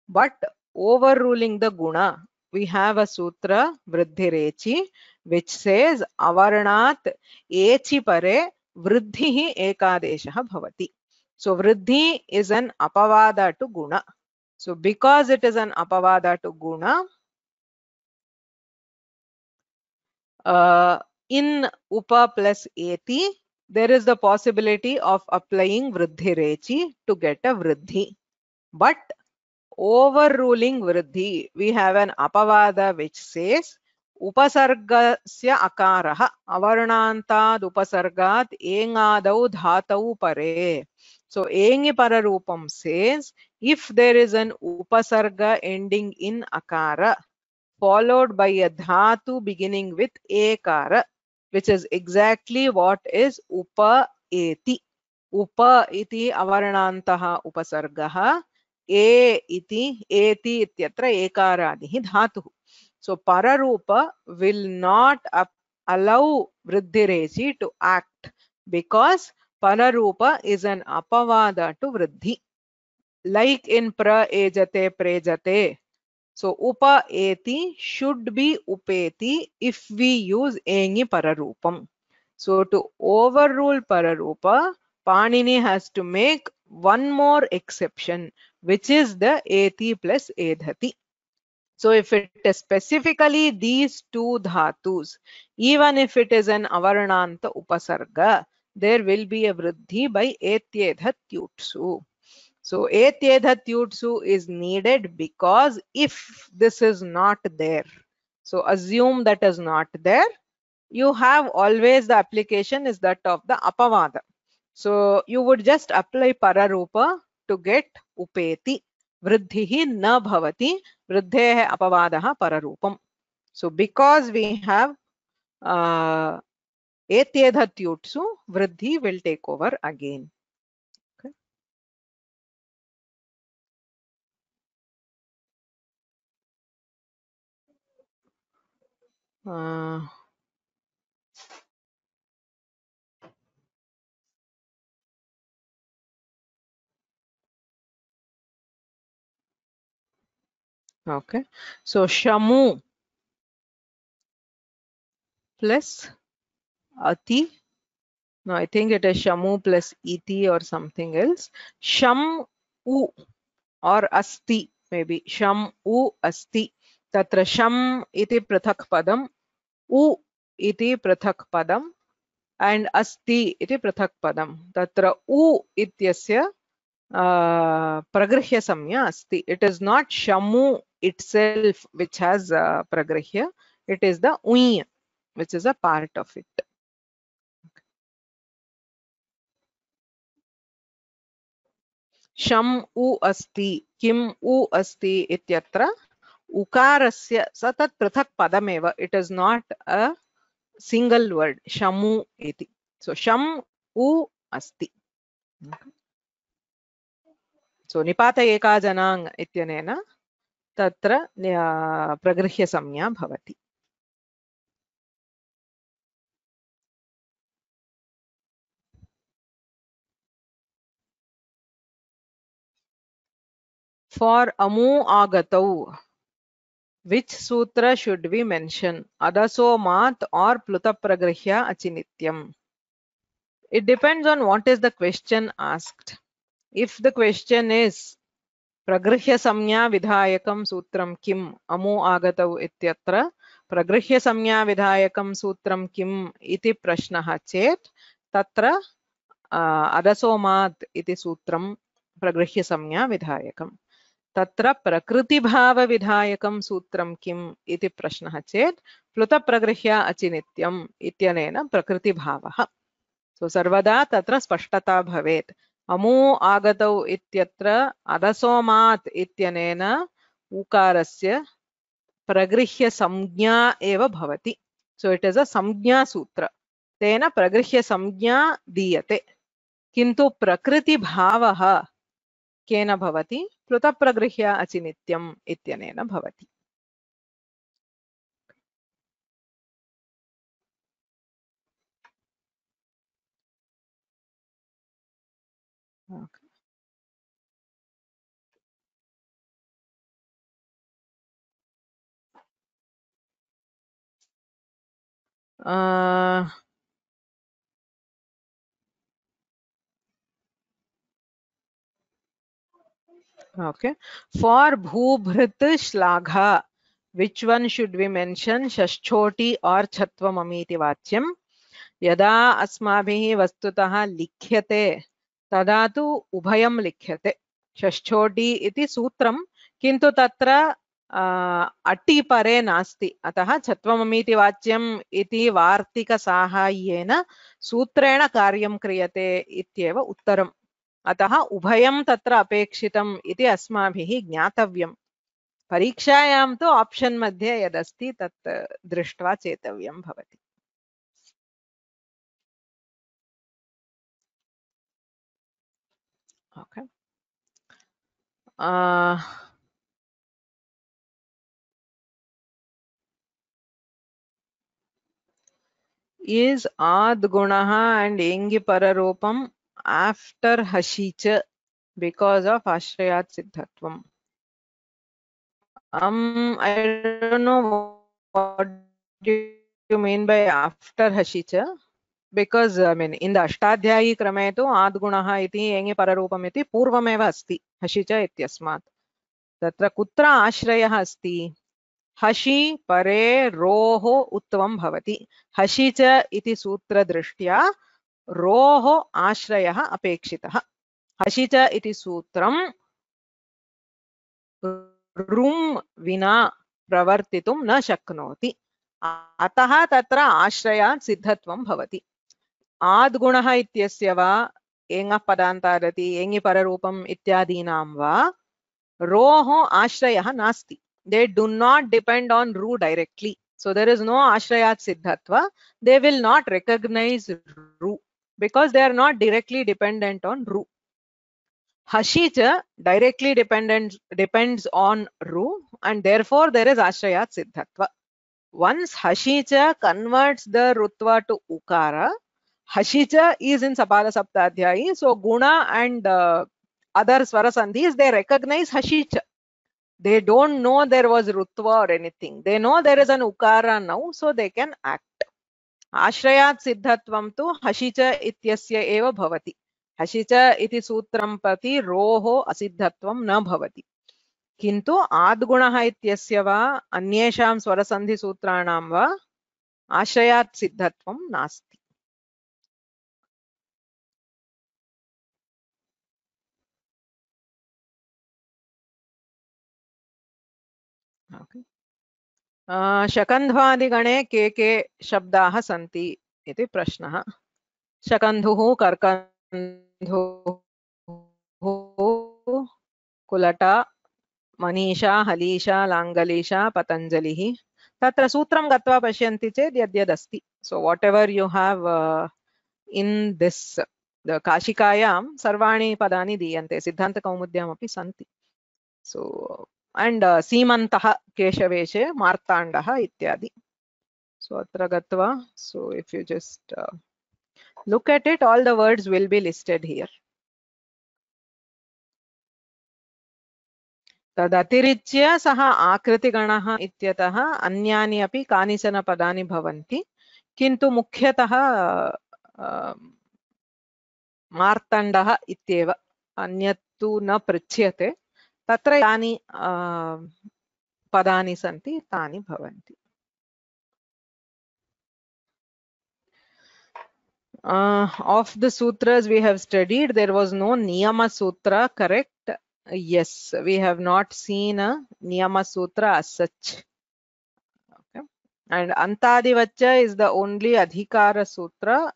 But overruling the guna, we have a sutra vriddhirechi which says avarnat echipare vriddhihi ekadeshah bhavati. So vriddhi is an apavada to guna. So because it is an apavada to guna, in upa plus eti, there is the possibility of applying vriddhirechi to get a vriddhi. But overruling vriddhi, we have an apavada which says upasargasya akaraha avarnantad upasargat engadau dhatau pare. So engi pararupam says if there is an upasarga ending in akara, followed by a dhatu beginning with ekara, which is exactly what is upa eti. Upa iti avarnantaha upasargaha, iti eti ityatra ekaradihi dhatuh. So pararupa will not allow vriddhirechi to act because pararupa is an apavada to vriddhi. Like in pra ejate prejate. So upa eti should be upeti if we use engi pararupam. So to overrule pararupa, Panini has to make one more exception, which is the eti plus edhati. So if it is specifically these two dhatus, even if it is an avarnanta upasarga, there will be a vriddhi by etyedhatyutsu. So etyedhatyutsu is needed because if this is not there, so assume that is not there, you have always the application is that of the apavada. So you would just apply pararupa to get upeti. Vriddhihi na bhavati, vriddhehe apavadaha pararupam. So because we have etyedhatyutsu, vriddhi will take over again. Okay. Okay, so shamu plus ati. No, I think it is shamu plus iti or something else. Sham u or asti, maybe sham u asti. Tatra sham iti prathak padam, u iti prathak padam, and asti iti prathak padam. Tatra u ityasya pragrihya samya asti. It is not shamu itself which has pragrihya. It is the uy which is a part of it. Sham u asti, kim u asti ityatra ukarasya satat prathak padameva. It is not a single word. Shamu iti. So sham u asti. So nipata eka janang ityanena tatra pragrihya samya bhavati. For amu agatau, which sutra should we mention? Adaso mat or pluta pragrihya achinityam? It depends on what is the question asked. If the question is pragrihya samya vidhayakam sutram kim amu agatau ityatra pragrihya samya vidhayakam sutram kim iti prashnah chet tatra adasomat iti sutram pragrihya samya vidhayakam. Tatra prakriti bhava vidhayakam sutram kim iti prashnah chet pluta pragrihya achinityam ityanena prakriti bhavah. So sarvada tatra spashtata bhavet. Amu agatau ityatra adasomat ityanena ukarasya pragrihya samjna eva bhavati. So it is a samjna sutra. Tena pragrihya samjna diyate. Kintu prakriti bhavah kena bhavati pluta pragrihya achinityam ityanena bhavati. Okay. Okay. For Bhubhrit Shlagha, which one should we mention? Shashchoti or Chattvamamiti Vachyam? Yada Asmabhihi Vastutaha Likhyate Tada tu Ubhayam Likhyate. Shashchoti iti Sutram Kintu Tatra Atti Pare Nasti. Ataha Chattvamamiti Vachyam iti Vartika Sahayena Sutrena Karyam Kriyate ityeva Uttaram. अतः उभयं तत्र अपेक्षितम् इति अस्माभिः ज्ञातव्यम्. परीक्षायां तु option मध्ये यदस्ति तत् दृष्ट्वा चेतव्यं भवति। Okay is adgunah and engi pararupam after hashicha because of ashrayat siddhatvam? I don't know what do you mean by after hashicha, because I mean in the ashtadhyayi krame tu adgunah iti engi pararupam iti purvameva asti hashicha ityasmat. तत्र कुत्र आश्रयः अस्ति? हशि परे रोः उत्तमं भवति। हशि च इति सूत्रदृष्ट्या रोः आश्रयः अपेक्षितः। हशि च इति सूत्रं रुम् विना प्रवर्तितुं न शक्नोति, अतः तत्र आश्रयात् सिद्धत्वं भवति। आद्गुणः इत्यस्य वा एङः पदान्तादति एङि पररूपम् इत्यादीनां वा रोः आश्रयः नास्ति. They do not depend on ru directly. So there is no ashrayat siddhatva. They will not recognize ru because they are not directly dependent on ru. Hashicha directly depends on ru, and therefore there is ashrayat siddhatva. Once hashicha converts the rutva to ukara, hashicha is in sapala saptadhyayi, so guna and other swara sandhis, they recognize hashicha. They don't know there was rutva or anything. They know there is an ukara now, so they can act. Ashrayat siddhatvam tu hashicha ityasya eva bhavati. Hashicha iti sutram prati roho asiddhatvam na bhavati. किन्तु आद्गुणः इत्यस्य वा अन्येषां स्वरसन्धिसूत्राणां वा आश्रयात् सिद्धत्वं नास्ति. शकन्ध्वादिगणे के शब्दाः सन्ति इति प्रश्नः. शकन्धुः, कर्कन्धुः, कुलटा, मनीषा, हलीषा, लाङ्गलीषा, पतञ्जलिः. तत्र सूत्रं गत्वा पश्यन्ति चेत् यद्यदस्ति. So whatever you have in this काशिकायां सर्वाणि पदानि दीयन्ते, सिद्धान्तकौमुद्यामपि सन्ति. So and सीमन्तः केशवेशे, मार्ताण्डः इत्यादि. So अत्र गत्वा, so if you just look at it, all the words will be listed here. तदतिरिच्य सः आकृतिगणः इत्यतः अन्यानि अपि कानिचन पदानि भवन्ति, किन्तु मुख्यतः मार्तण्डः इत्येव, अन्यत्तु न पृच्छ्यते. तत्र यानि पदानि सन्ति तानि भवन्ति. Of the sutras we have studied, there was no Niyama Sutra, correct? Yes, we have not seen a Niyama Sutra as such. Okay. And Antadivacha is the only Adhikara Sutra.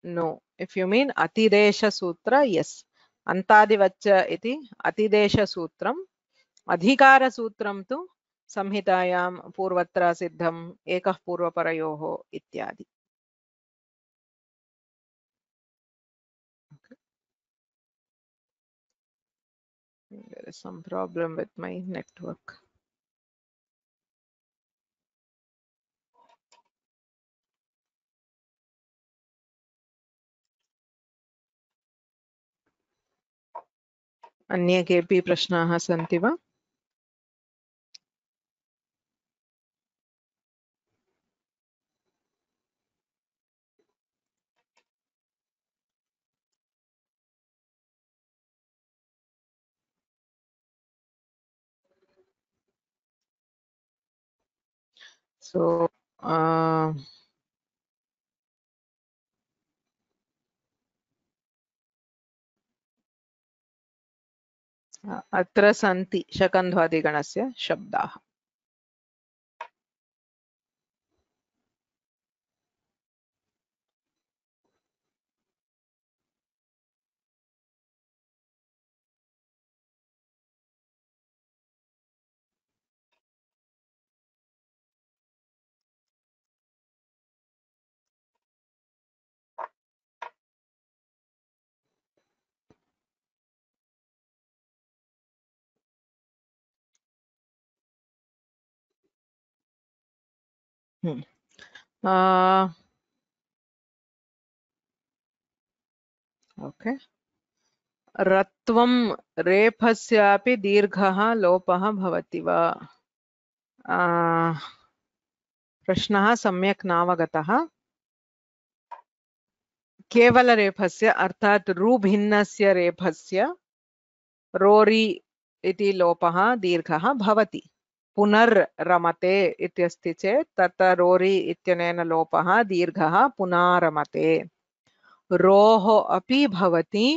No. If you mean Atidesha Sutra, yes. Antadivacha iti Atidesha Sutram. Adhikara Sutram tu Samhitayam Purvatra Siddham Ekah Purvaparayoho ityadi. There is some problem with my network. अन्ये केऽपि प्रश्नाः सन्ति वा? So अत्र सन्ति शकन्ध्वादिगणस्य शब्दाः. Okay रत्वं रेफस्यापि दीर्घः लोपः भवति वा प्रश्नः सम्यक् नावगतः केवलरेफस्य अर्थात् रुभिन्नस्य रेफस्य रोरि इति लोपः दीर्घः भवति पुनर्रमते इत्यस्ति चेत् तत्र रोरि इत्यनेन लोपः दीर्घः पुनारमते रोः अपि भवति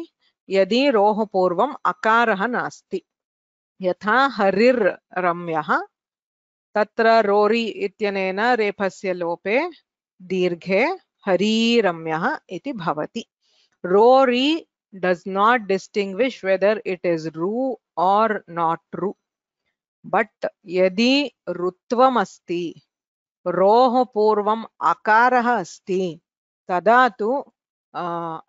यदि रोः पूर्वम् अकारः नास्ति यथा हरिर् रम्यः तत्र रोरि इत्यनेन रेफस्य लोपे दीर्घे हरीरम्यः इति भवति रोरि does not distinguish whether it is ru or not ru but यदि रुत्वम् अस्ति रोः पूर्वम् अकारः अस्ति तदा तु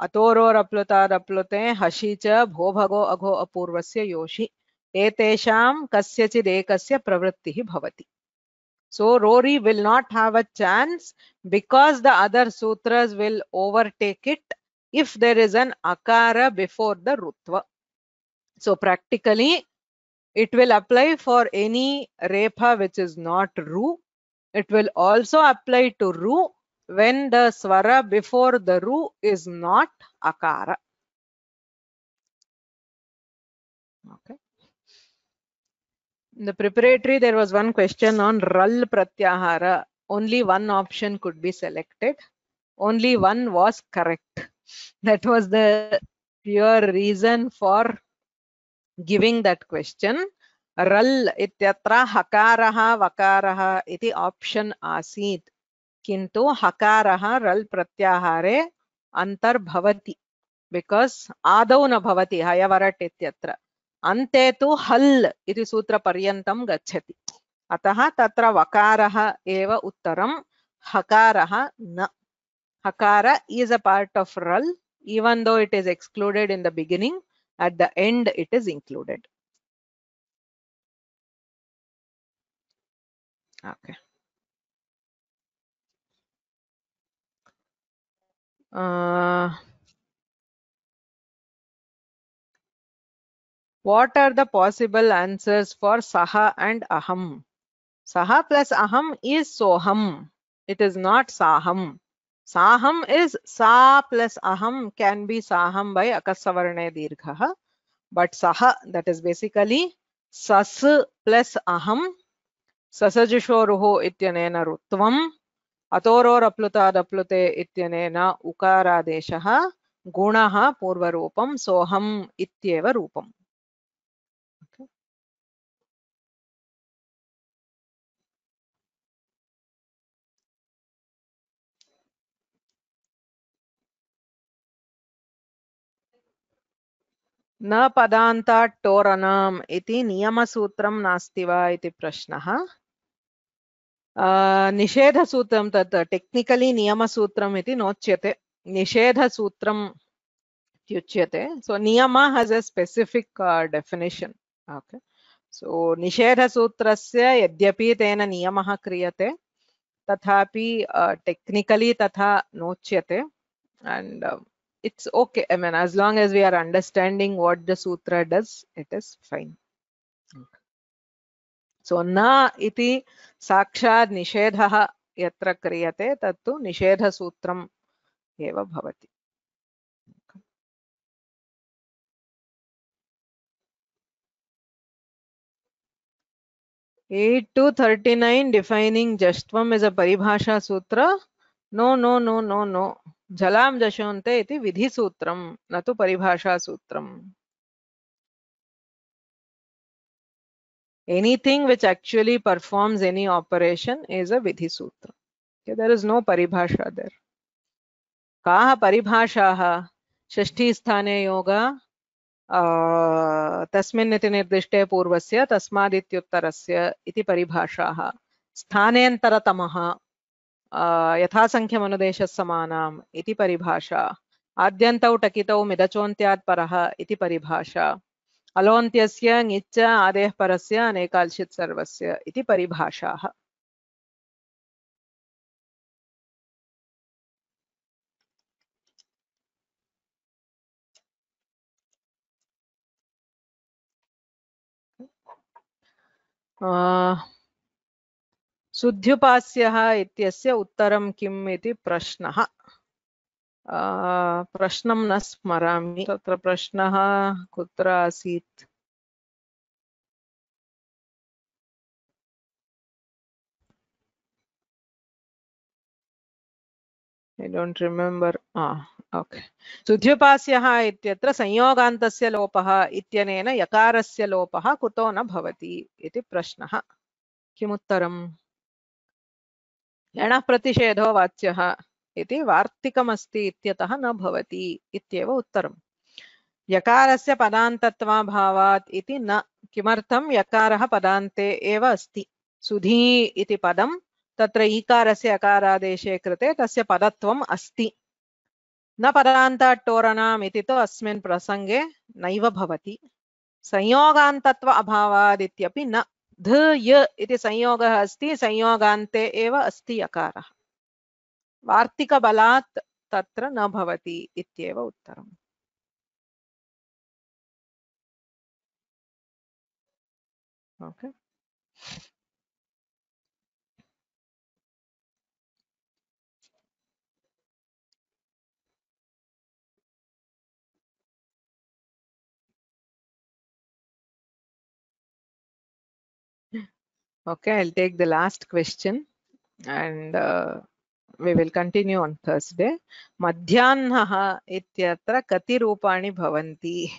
अतोरोरप्लुतादप्लुते हसि च भो भगो अघो अपूर्वस्य योषि एतेषां कस्यचिदेकस्य प्रवृत्तिः भवति. So Rory will not have a chance because the other sutras will overtake it if there is an akara before the rutva. So practically it will apply for any repa which is not ru. It will also apply to ru when the swara before the ru is not akara. Okay. In the preparatory, there was one question on ral pratyahara. Only one option could be selected. Only one was correct. That was the pure reason for giving that question. Ral ityatra hakaraha vakaraha iti option asit. Kintu hakaraha ral pratyahare antarbhavati. Because adau na bhavati hayavarat ityatra. अन्ते तु हल् इति सूत्रपर्यन्तं गच्छति अतः तत्र वकारः एव उत्तरं हकारः न hakara is a part of ral even though it is excluded in the beginning at the end it is included. Okay. What are the possible answers for saha and aham? Saha plus aham is soham. It is not saham. Saham is sa plus aham can be saham by akasavarne dirghaha. But saha, that is basically sas plus aham. Sasajushoruho ityanena rutvam. अतोरोरप्लुतादप्लुते इत्यनेन उकारादेशः गुणः पूर्वरूपं सोहम् इत्येव रूपम्. न पदान्तात् टोरनम् इति नियमसूत्रं नास्ति वा इति प्रश्नः. निषेधसूत्रं तत् टेक्निकली नियमसूत्रम् इति नोच्यते. निषेधसूत्रम् इत्युच्यते. So niyama has a specific definition. Okay. So निषेधसूत्रस्य यद्यपि तेन नियमः क्रियते तथापि टेक्निकली तथा नोच्यते and it's okay. I mean, as long as we are understanding what the sutra does, it is fine. Okay. So na iti साक्षात् निषेधः यत्र क्रियते तत्तु निषेधसूत्रम् एव भवति. 8 to 39 defining Jashtvam is a paribhasha sutra. No. Jalam Jashonte iti vidhi sutram, natu paribhasha sutram. Anything which actually performs any operation is a vidhi sutra. Okay, there is no paribhasha there. Kaha paribhashaha षष्ठी स्थाने योगा तस्मिन् इति निर्दिष्टे पूर्वस्य तस्मादित्युत्तरस्य इति परिभाषाः. स्थानेन्तरतमः यथासंख्यमनुदेशः समानाम् इति परिभाषा. आद्यन्तौ टकितौ मिदचोन्त्यात् परः इति परिभाषा. अलोन्त्यस्य ङिच्च आदेः परस्य अनेकाल्शित् सर्वस्य इति परिभाषाः. सुध्युपास्यः इत्यस्य उत्तरं किम् इति प्रश्नः। प्रश्नं न स्मरामि, तत्र प्रश्नः कुत्र आसीत्? I don't remember. Okay. सुध्युपास्यः इत्यत्र संयोगान्तस्य लोपः इत्यनेन यकारस्य लोपः कुतो न भवति इति प्रश्नः। किमुत्तरम्? यणः प्रतिषेधो वाच्यः इति वार्तिकमस्ति इत्यतः न भवति इत्येव उत्तरम्। यकारस्य पदान्तत्वाभावात् इति न। किमर्थं? यकारः पदान्ते एव अस्ति। सुधी इति पदं तत्र ईकारस्य अकारादेशे कृते तस्य पदत्वम् अस्ति। न पदान्ताट्टोरणाम् इति तु अस्मिन् प्रसङ्गे नैव भवति। संयोगान्तत्व अभावात् इत्यपि न। ध य इति संयोगः अस्ति, संयोगान्ते एव अस्ति यकारः। वार्तिकबलात् तत्र न भवति इत्येव उत्तरम्। Okay. Okay, I'll take the last question and we will continue on Thursday. Madhyanah ityatra kati rupani bhavanti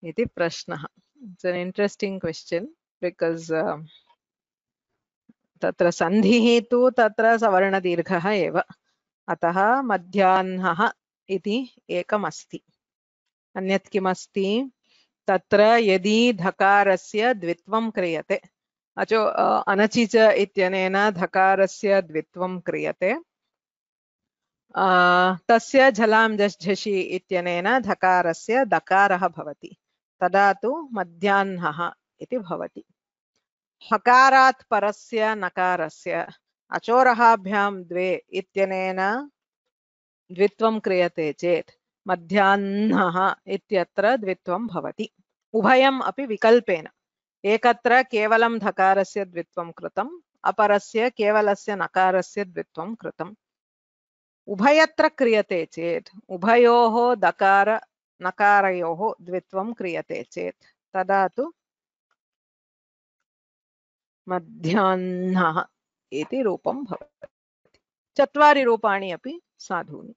iti prashnah. It's an interesting question because तत्र सन्धिः तु तत्र सवर्णदीर्घः एव, अतः मध्याह्नः इति एकमस्ति। अन्यत् किमस्ति? तत्र यदि धकारस्य द्वित्वं क्रियते, अनचिच इत्यनेन धकारस्य द्वित्वं क्रियते, तस्य झलां झष् झषि इत्यनेन धकारस्य दकारः भवति, तदा तु मध्याह्नः इति भवति। हकारात् परस्य नकारस्य अचोरहाभ्यां द्वे इत्यनेन द्वित्वं क्रियते चेत् मध्याह्नः इत्यत्र द्वित्वं भवति। उभयम् अपि विकल्पेन, एकत्र केवलं धकारस्य द्वित्वं कृतम्, अपरस्य केवलस्य नकारस्य द्वित्वं कृतम्। उभयत्र क्रियते चेत् उभयोः दकार नकारयोः द्वित्वं क्रियते चेत् तदा तु मध्याह्नः इति रूपं भवति। चत्वारि रूपाणि अपि साधूनि।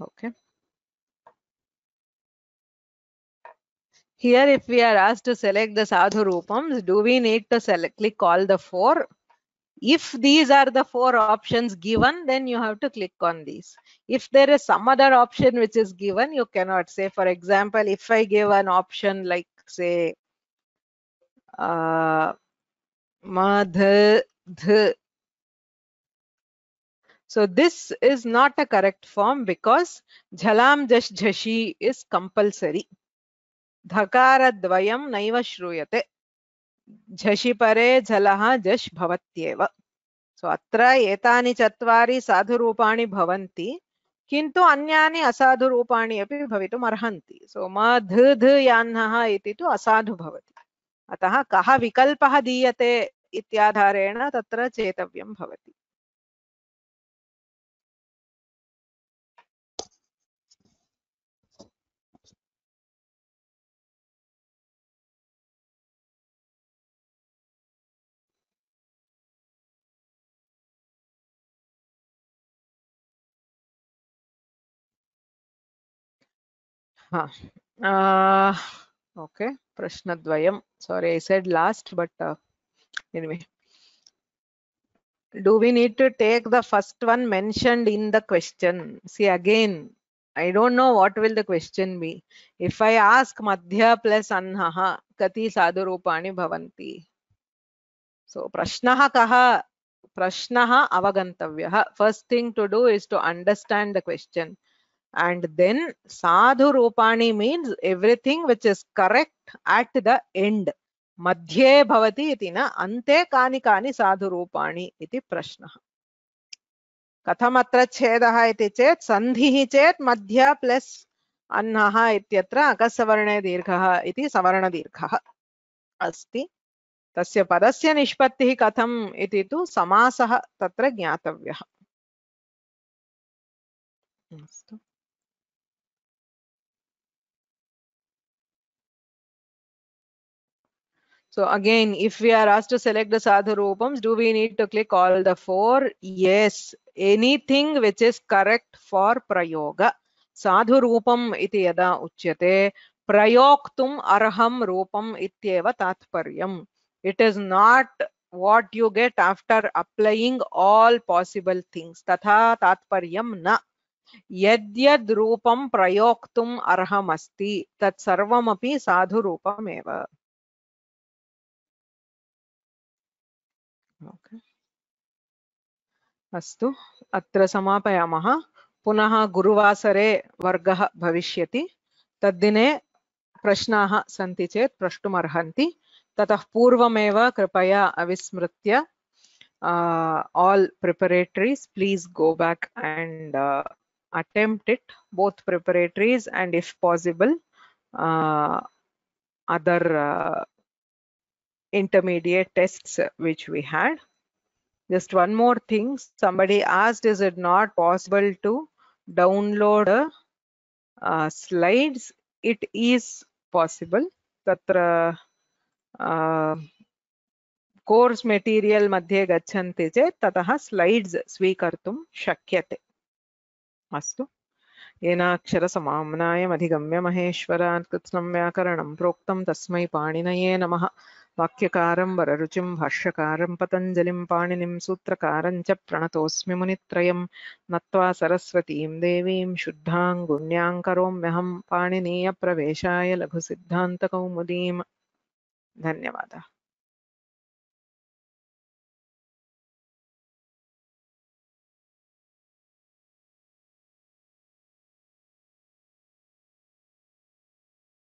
Okay. Here, if we are asked to select the sadhu rupams, do we need to click all the four? If these are the four options given, then you have to click on these. If there is some other option which is given, you cannot. Say, for example, if I give an option like, say, madh, dh. So this is not a correct form because jhalam jash jhashi is compulsory. Dhakara dvayam naiva shruyate. झषि परे झलः झष् भवत्येव. सो अत्र एतानि चत्वारि साधुरूपाणि भवन्ति, किन्तु अन्यानि असाधुरूपाणि अपि भवितुम् अर्हन्ति. सो म ध ध याह्नः इति तु असाधु भवति, अतः कः विकल्पः दीयते इत्याधारेण तत्र चेतव्यं भवति. Okay, prashnadvayam. Sorry, I said last, but anyway. Do we need to take the first one mentioned in the question? See, again, I don't know what will the question be. If I ask madhya plus annaha, kati sadhurupani bhavanti. So prashnaha kaha, prashnaha avagantavyah. First thing to do is to understand the question. And then sadhurupani means everything which is correct at the end. Madhye bhavati iti na ante kani kani sadhurupani iti prashnaha. कथमत्र छेदः इति चेत् सन्धिः चेत् मध्य plus अन्नः इत्यत्र अकसवर्णे दीर्घः इति सवर्णदीर्घः अस्ति। तस्य पदस्य निष्पत्तिः कथम् इति तु समासः तत्र ज्ञातव्यः। अस्तु। So again, if we are asked to select the sadhu rupams, do we need to click all the four? Yes, anything which is correct for prayoga. Sadhu rupam iti yada uchyate prayoktum arham rupam ityeva tatparyam. It is not what you get after applying all possible things. Tatha tatparyam na. Yadyad rupam prayoktum arham asti tat sarvam api sadhu rupam eva. Okay. अस्तु अत्र समापयामः। पुनः गुरुवासरे वर्गः भविष्यति। तद्दिने प्रश्नाः सन्ति चेत् प्रष्टुमर्हन्ति। ततः पूर्वमेव कृपया अविस्मृत्य all preparatories, please go back and attempt it, both preparatories and if possible other intermediate tests which we had. Just one more thing, somebody asked, is it not possible to download slides? It is possible. Tatra course material मध्ये गच्छन्ति चेत् ततः slides स्वीकर्तुं शक्यते। अस्तु। येनाक्षरसमाम्नायमधिगम्य महेश्वरात् कृत्स्नं व्याकरणं प्रोक्तं तस्मै पाणिनये नमः। वाक्यकारं वररुचिं भाष्यकारं पतञ्जलिं पाणिनिं सूत्रकारं च प्रणतोऽस्मि मुनित्रयं नत्वा सरस्वतीं देवीं शुद्धां गुण्यां करोम्यहं पाणिनीयप्रवेशाय लघुसिद्धान्तकौमुदीम्। धन्यवादः।